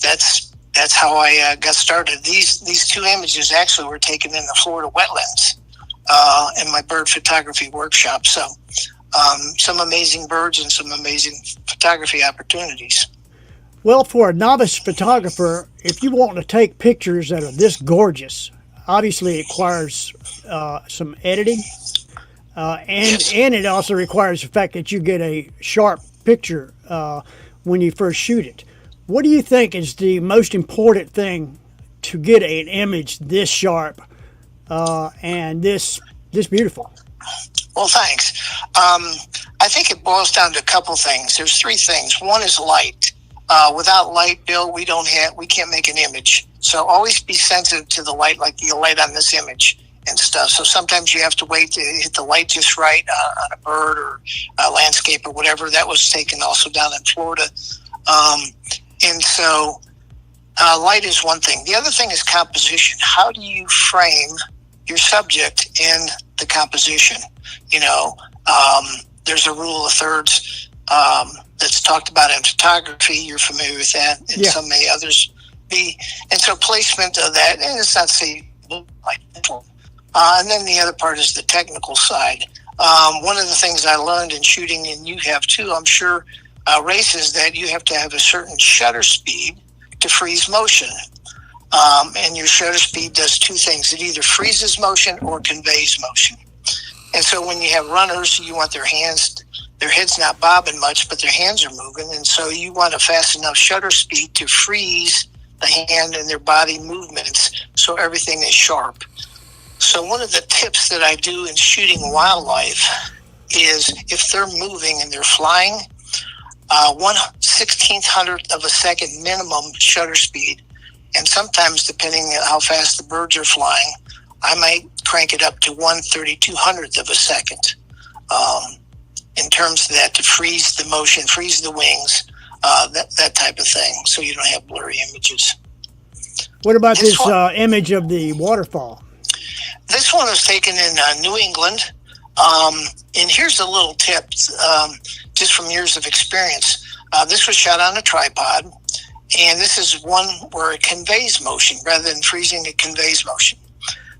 that's how I got started. These two images actually were taken in the Florida wetlands in my bird photography workshop. So some amazing birds and some amazing photography opportunities. Well, for a novice photographer, if you want to take pictures that are this gorgeous, obviously it requires some editing, and it also requires the fact that you get a sharp picture when you first shoot it. What do you think is the most important thing to get an image this sharp and this beautiful? Well, thanks. I think it boils down to a couple things. There's three things. One is light. Without light, Bill, we can't make an image. So always be sensitive to the light, like the light on this image and stuff. So sometimes you have to wait to hit the light just right on a bird or a landscape or whatever. That was taken also down in Florida. And so light is one thing. The other thing is composition. How do you frame your subject in the composition? There's a rule of thirds that's talked about in photography. You're familiar with that, and some may others be. And so placement of that, and it's not say like and then the other part is the technical side. One of the things I learned in shooting, and you have too, I'm sure, races, that you have to have a certain shutter speed to freeze motion. And your shutter speed does two things. It either freezes motion or conveys motion. And so when you have runners, you want their head's not bobbing much, but their hands are moving. And so you want a fast enough shutter speed to freeze the hand and their body movements so everything is sharp. So one of the tips that I do in shooting wildlife is if they're moving and they're flying, 1/1600th of a second minimum shutter speed. And sometimes, depending on how fast the birds are flying, I might crank it up to 1/3200th of a second in terms of that, to freeze the motion, freeze the wings, that type of thing, so you don't have blurry images. What about this image of the waterfall? This one was taken in New England. And here's a little tip, just from years of experience. This was shot on a tripod. And this is one where it conveys motion rather than freezing. It conveys motion.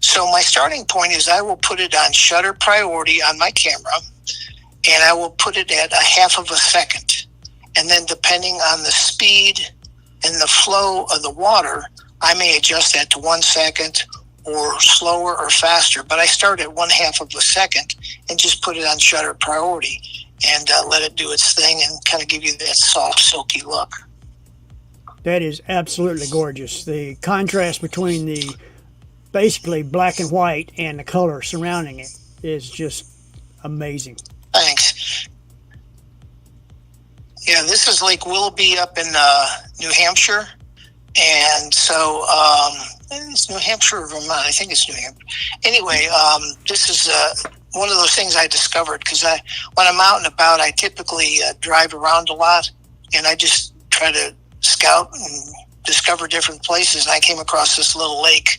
So my starting point is I will put it on shutter priority on my camera, and I will put it at 1/2 of a second. And then depending on the speed and the flow of the water, I may adjust that to 1 second or slower or faster. But I start at 1/2 of a second and just put it on shutter priority. and let it do its thing and kind of give you that soft, silky look. That is absolutely gorgeous. The contrast between the basically black and white and the color surrounding it is just amazing. Thanks. Yeah, this is Lake Willoughby up in New Hampshire. And so it's New Hampshire or Vermont. I think it's New Hampshire. Anyway, this is one of those things I discovered because when I'm out and about, I typically drive around a lot, and I just try to scout and discover different places. And I came across this little lake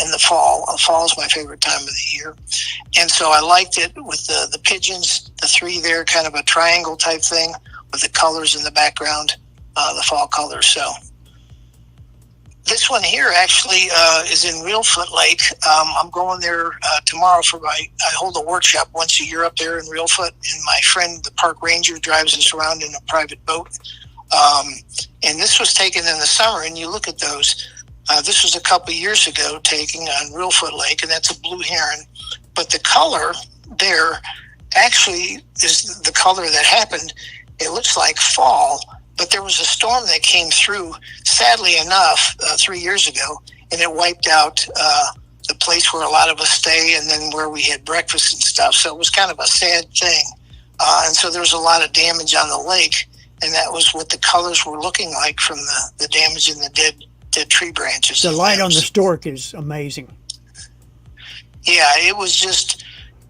in the fall. Fall is my favorite time of the year. And so I liked it with the pigeons, the three there, kind of a triangle type thing with the colors in the background, the fall colors. So this one here actually is in Reelfoot Lake. I'm going there tomorrow I hold a workshop once a year up there in Reelfoot, and my friend, the park ranger, drives us around in a private boat. And this was taken in the summer, and you look at those. This was a couple years ago taken on Reelfoot Lake, and that's a blue heron. But the color there actually is the color that happened. It looks like fall, but there was a storm that came through, sadly enough, 3 years ago, and it wiped out the place where a lot of us stay and then where we had breakfast and stuff. So it was kind of a sad thing. And so there was a lot of damage on the lake, and that was what the colors were looking like from the damage in the dead tree branches. The light on the stork is amazing. Yeah, it was just,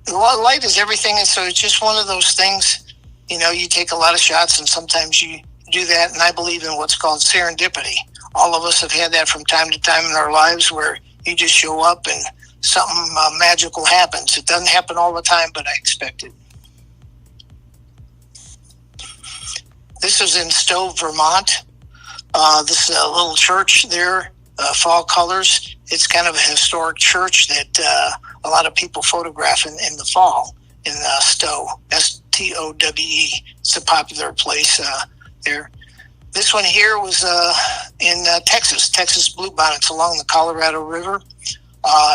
light is everything, and so it's just one of those things, you take a lot of shots, and sometimes you do that, and I believe in what's called serendipity. All of us have had that from time to time in our lives where you just show up and something magical happens. It doesn't happen all the time, but I expect it. This is in Stowe, Vermont. This is a little church there, fall colors. It's kind of a historic church that a lot of people photograph in the fall in Stowe, Stowe. It's a popular place there. This one here was in Texas bluebonnets along the Colorado River.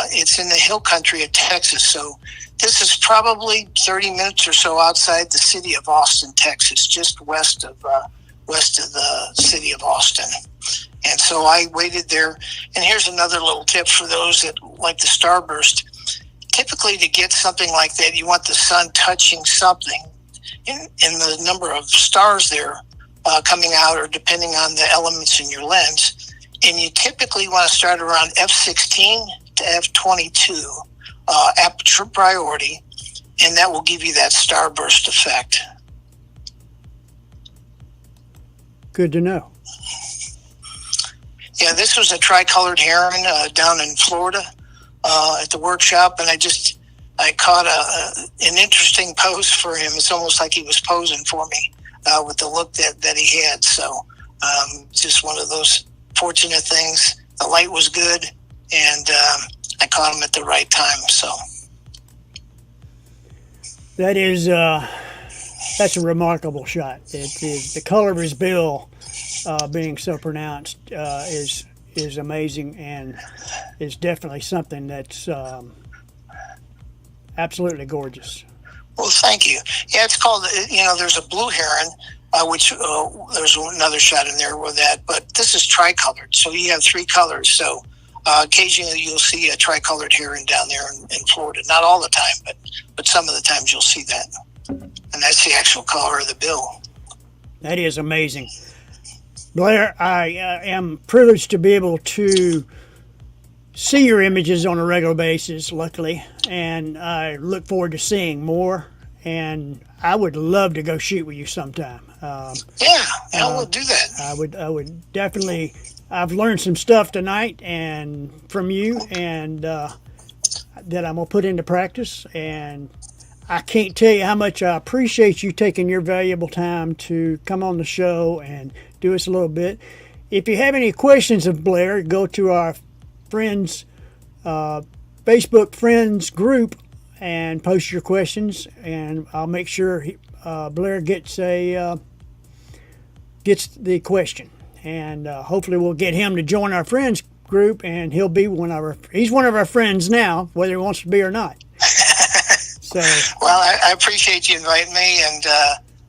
It's in the hill country of Texas, so this is probably 30 minutes or so outside the city of Austin, Texas, just west of the city of Austin. And so I waited there. And here's another little tip for those that like the starburst. Typically, to get something like that, you want the sun touching something in the number of stars there coming out, or depending on the elements in your lens. And you typically want to start around f16 to f22 aperture priority, and that will give you that starburst effect. Good to know. Yeah, this was a tricolored heron down in Florida at the workshop, and I caught an interesting pose for him. It's almost like he was posing for me with the look that he had. So just one of those fortunate things. The light was good, and I caught him at the right time. So that is that's a remarkable shot. It is, the color of his bill being so pronounced is amazing, and is definitely something that's absolutely gorgeous. Well, thank you. Yeah, it's called, there's a blue heron, which there's another shot in there with that, but this is tricolored. So you have three colors. So occasionally you'll see a tricolored heron down there in Florida. Not all the time, but some of the times you'll see that. And that's the actual color of the bill. That is amazing. Blair, I am privileged to be able to see your images on a regular basis, luckily, and I look forward to seeing more, and I would love to go shoot with you sometime. We'll do that. I would definitely. I've learned some stuff tonight and from you, and that I'm gonna put into practice, and I can't tell you how much I appreciate you taking your valuable time to come on the show and do us a little bit. If you have any questions of Blair, go to our friends Facebook friends group and post your questions, and I'll make sure Blair gets the question, and hopefully we'll get him to join our friends group, and he'll be he's one of our friends now, whether he wants to be or not. So, well, I appreciate you inviting me and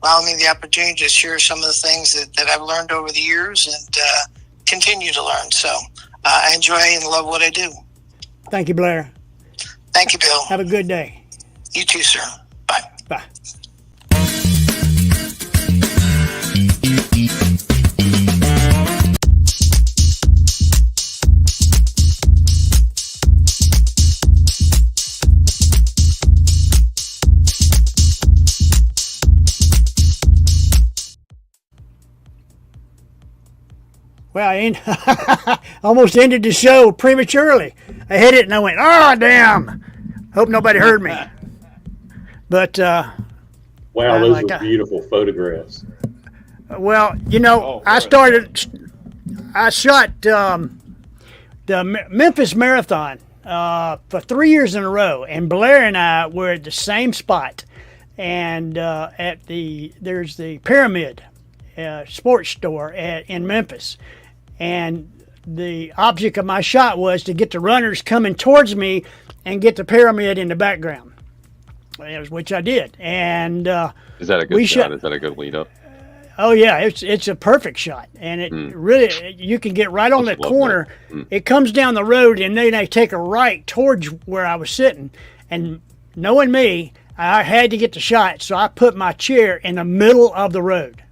allowing me the opportunity to share some of the things that I've learned over the years and continue to learn. So I enjoy and love what I do. thank you, Blair. Thank you, Bill. Have a good day. You too, sir. Bye. Bye. Well, I almost ended the show prematurely. I hit it and I went, "Oh, damn. Hope nobody heard me." But, wow, those are beautiful photographs. Well, I shot the Memphis Marathon for 3 years in a row, and Blair and I were at the same spot, and there's the Pyramid sports store in Memphis, and the object of my shot was to get the runners coming towards me and get the Pyramid in the background, which I did. And is that a good shot? Is that a good lead up? Oh yeah, it's a perfect shot, and it really, you can get right on that corner. It comes down the road, and then they take a right towards where I was sitting. And knowing me, I had to get the shot, so I put my chair in the middle of the road.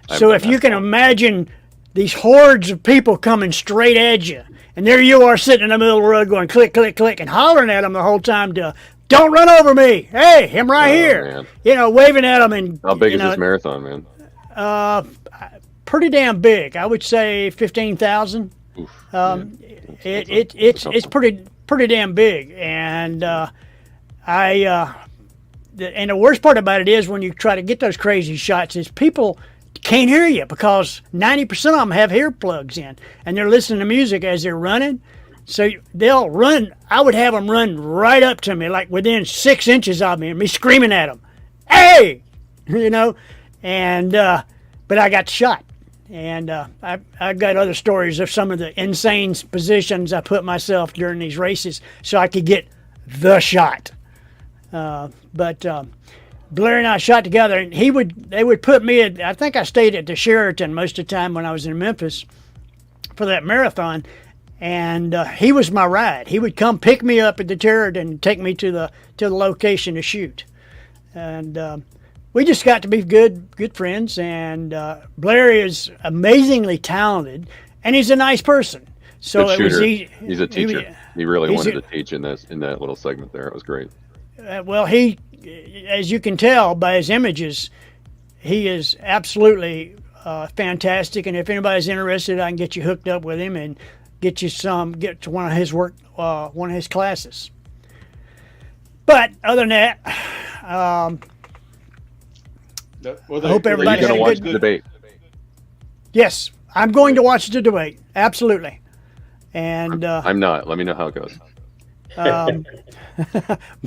So if you can imagine these hordes of people coming straight at you, and there you are sitting in the middle of the road going click, click, click, and hollering at them the whole time to, "Don't run over me! Hey, him right here!" Man. Waving at them. And how big is this marathon, man? Pretty damn big. I would say 15,000. It's pretty damn big, and and the worst part about it is when you try to get those crazy shots is people can't hear you because 90% of them have earplugs in and they're listening to music as they're running. So they'll run. I would have them run right up to me, like within 6 inches of me, and me screaming at them, "Hey!" And but I got shot. And I've got other stories of some of the insane positions I put myself during these races so I could get the shot. But Blair and I shot together, and they would put me at, I think I stayed at the Sheraton most of the time when I was in Memphis for that marathon, and he was my ride. He would come pick me up at the Sheraton and take me to the location to shoot. And we just got to be good friends, and Blair is amazingly talented, and he's a nice person. So good it was shooter. He's a teacher. He really wanted to teach in that little segment there. It was great. Well, he, as you can tell by his images, he is absolutely fantastic. And if anybody's interested, I can get you hooked up with him and get to one of his one of his classes. But other than that, I hope everybody had a good debate. Yes, I'm going to watch the debate. Absolutely. And I'm not. Let me know how it goes.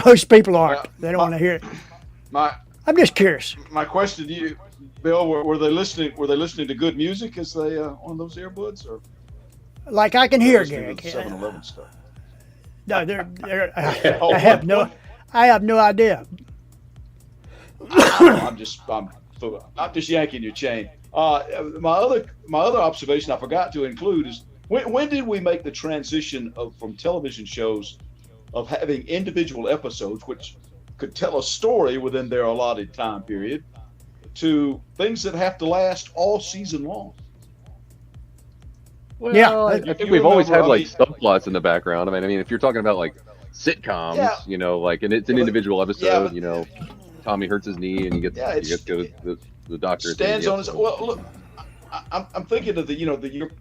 Most people aren't. They don't want to hear it. I'm just curious. My question to you, Bill, were they listening? Were they listening to good music as they on those earbuds, or like I can hear, Gary? 7-Eleven stuff. No, I have no idea. I'm just yanking your chain. My other observation I forgot to include is when did we make the transition from television shows of having individual episodes which could tell a story within their allotted time period to things that have to last all season long? Well, yeah, I think we've always had like subplots in the background. I mean, if you're talking about like sitcoms, and it's an individual episode. Tommy hurts his knee and he gets to go to the doctor. Stands on his. Well, look, I'm thinking of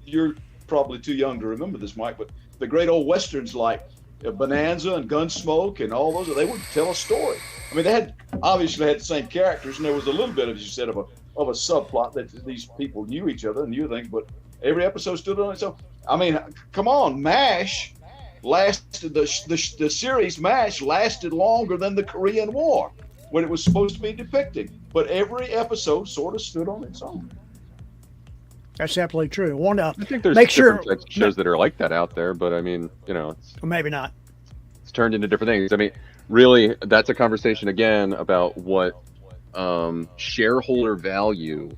you're probably too young to remember this, Mike, but the great old westerns like Bonanza and Gunsmoke and all those, they would tell a story. I mean, they obviously had the same characters, and there was a little bit, as you said, of a subplot that these people knew each other and knew things, but every episode stood on itself. I mean, come on, MASH lasted, the series MASH lasted longer than the Korean War when it was supposed to be depicting, but every episode sort of stood on its own. That's absolutely true. I think there's different types of shows that are like that out there, but I mean, maybe not. It's turned into different things. I mean, really, that's a conversation again about what shareholder value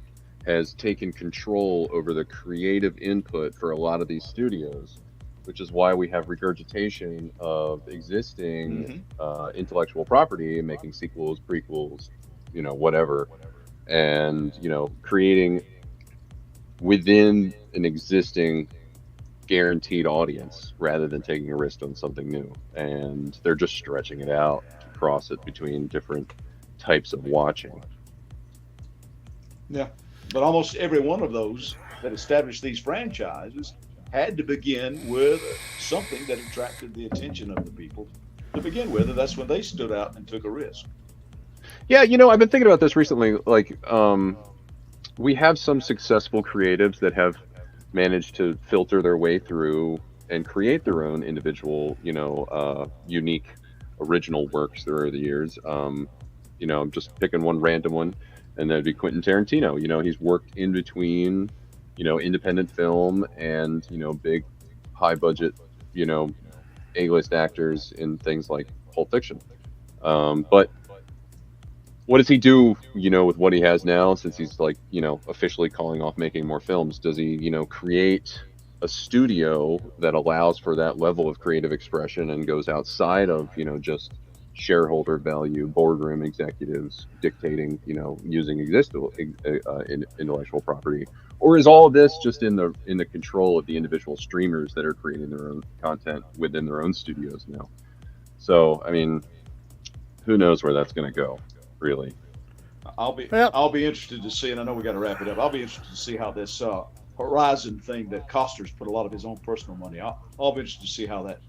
has taken control over the creative input for a lot of these studios, which is why we have regurgitation of existing intellectual property, making sequels, prequels, whatever, and creating within an existing guaranteed audience rather than taking a risk on something new. And they're just stretching it out to cross it between different types of watching. Yeah, but almost every one of those that established these franchises had to begin with something that attracted the attention of the people to begin with, and that's when they stood out and took a risk. Yeah, I've been thinking about this recently. Like, we have some successful creatives that have managed to filter their way through and create their own individual, unique, original works through the years. I'm just picking one random one, and that'd be Quentin Tarantino. He's worked in between, independent film and, big, high budget, A-list actors in things like Pulp Fiction. But what does he do, with what he has now, since he's officially calling off making more films? Does he, create a studio that allows for that level of creative expression and goes outside of, just shareholder value, boardroom executives dictating, using existing intellectual property? Or is all of this just in the control of the individual streamers that are creating their own content within their own studios now? So, I mean, who knows where that's going to go? Really, I'll be interested to see, and I know we got to wrap it up. I'll be interested to see how this Horizon thing that Costner's put a lot of his own personal money. I'll be interested to see how that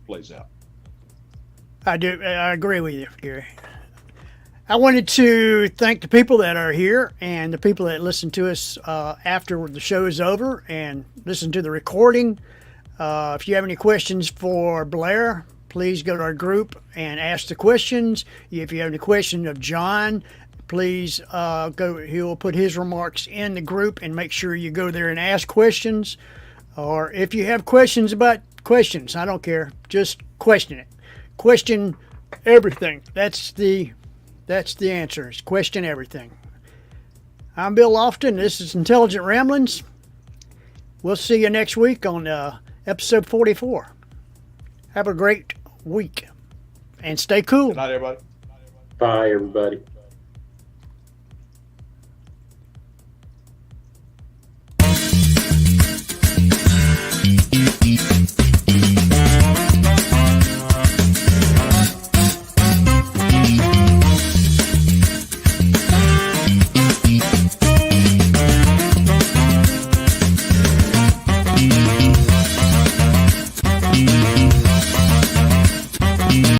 plays out. I agree with you, Gary. I wanted to thank the people that are here and the people that listen to us after the show is over and listen to the recording. If you have any questions for Blair, please go to our group and ask the questions. If you have any question of John, please go. He'll put his remarks in the group, and make sure you go there and ask questions. Or if you have questions about questions, I don't care. Just question it. Question everything. That's the answer. Is question everything. I'm Bill Lofton. This is Intelligent Ramblings. We'll see you next week on episode 44. Have a great week and stay cool. Good night, everybody. Bye, everybody.